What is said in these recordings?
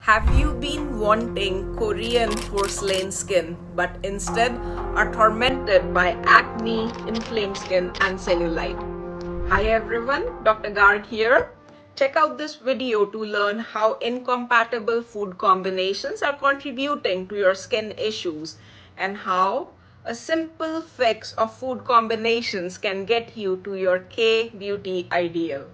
Have you been wanting Korean porcelain skin but instead are tormented by acne, inflamed skin, and cellulite? Hi everyone, Dr. Garg here. Check out this video to learn how incompatible food combinations are contributing to your skin issues and how a simple fix of food combinations can get you to your K-beauty ideal.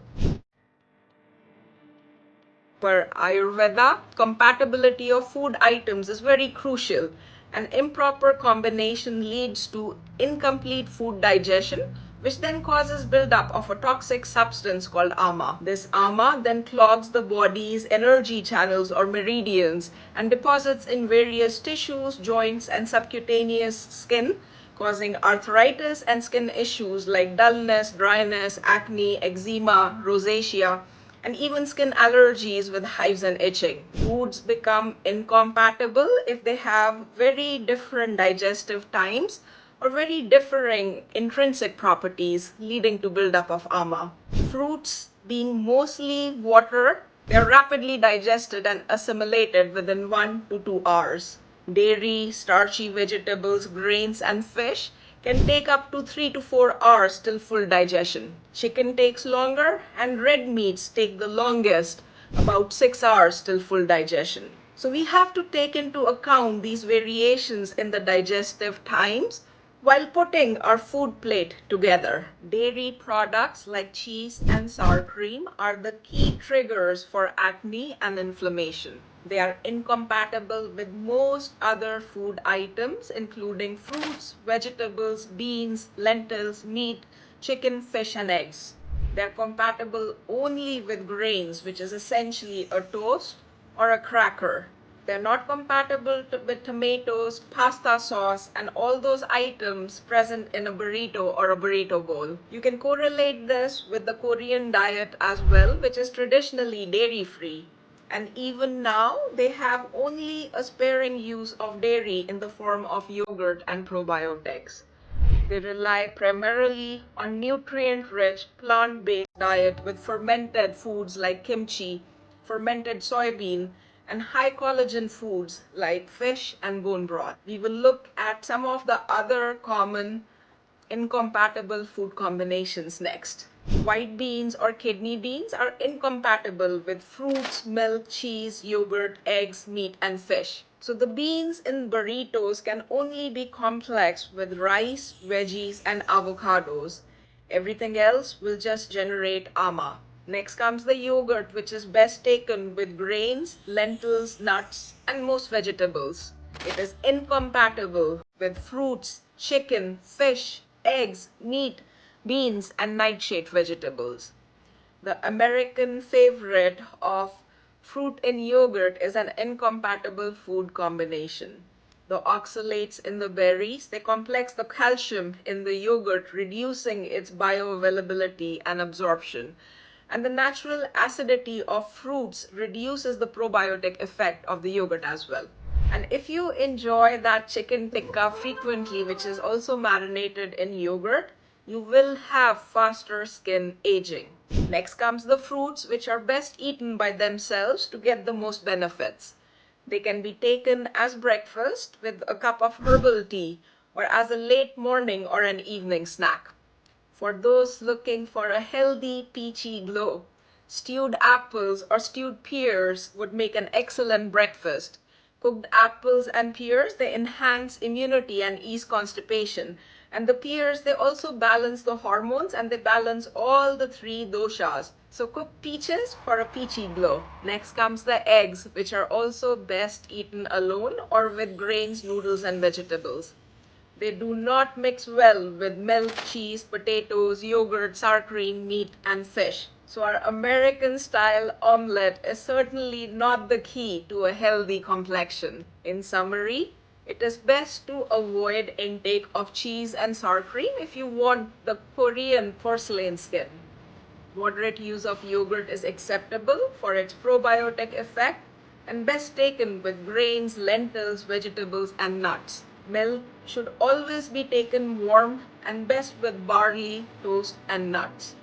Per Ayurveda, compatibility of food items is very crucial. An improper combination leads to incomplete food digestion, which then causes buildup of a toxic substance called Arma. This Arma then clogs the body's energy channels or meridians and deposits in various tissues, joints, and subcutaneous skin, causing arthritis and skin issues like dullness, dryness, acne, eczema, rosacea, and even skin allergies with hives and itching. Foods become incompatible if they have very different digestive times or very differing intrinsic properties, leading to buildup of Arma. Fruits being mostly water, they are rapidly digested and assimilated within 1 to 2 hours. Dairy, starchy vegetables, grains, and fish can take up to 3 to 4 hours till full digestion. Chicken takes longer, and red meats take the longest, about 6 hours till full digestion. So we have to take into account these variations in the digestive times while putting our food plate together. Dairy products like cheese and sour cream are the key triggers for acne and inflammation. They are incompatible with most other food items, including fruits, vegetables, beans, lentils, meat, chicken, fish, and eggs. They are compatible only with grains, which is essentially a toast or a cracker. They're not compatible with tomatoes, pasta sauce, and all those items present in a burrito or a burrito bowl. You can correlate this with the Korean diet as well, which is traditionally dairy-free. And even now, they have only a sparing use of dairy in the form of yogurt and probiotics. They rely primarily on nutrient-rich, plant-based diet with fermented foods like kimchi, fermented soybean, and high collagen foods like fish and bone broth. We will look at some of the other common incompatible food combinations next. White beans or kidney beans are incompatible with fruits, milk, cheese, yogurt, eggs, meat, and fish. So the beans in burritos can only be complex with rice, veggies, and avocados. Everything else will just generate ama. Next comes the yogurt, which is best taken with grains, lentils, nuts, and most vegetables. It is incompatible with fruits, chicken, fish, eggs, meat, beans, and nightshade vegetables. The American favorite of fruit in yogurt is an incompatible food combination. The oxalates in the berries, they complex the calcium in the yogurt, reducing its bioavailability and absorption. And the natural acidity of fruits reduces the probiotic effect of the yogurt as well. And if you enjoy that chicken tikka frequently, which is also marinated in yogurt, you will have faster skin aging. Next comes the fruits, which are best eaten by themselves to get the most benefits. They can be taken as breakfast with a cup of herbal tea or as a late morning or an evening snack. For those looking for a healthy, peachy glow, stewed apples or stewed pears would make an excellent breakfast. Cooked apples and pears, they enhance immunity and ease constipation. And the pears, they also balance the hormones and they balance all the three doshas. So cook peaches for a peachy glow. Next comes the eggs, which are also best eaten alone or with grains, noodles, and vegetables. They do not mix well with milk, cheese, potatoes, yogurt, sour cream, meat, and fish. So our American-style omelette is certainly not the key to a healthy complexion. In summary, it is best to avoid intake of cheese and sour cream if you want the Korean porcelain skin. Moderate use of yogurt is acceptable for its probiotic effect and best taken with grains, lentils, vegetables, and nuts. Milk should always be taken warm and best with barley, toast, and nuts.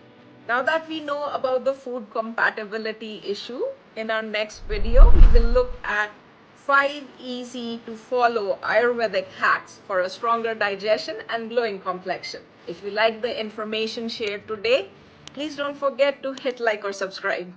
Now that we know about the food compatibility issue, In our next video, we will look at 5 easy to follow Ayurvedic hacks for a stronger digestion and glowing complexion. If you like the information shared today, please don't forget to hit like or subscribe.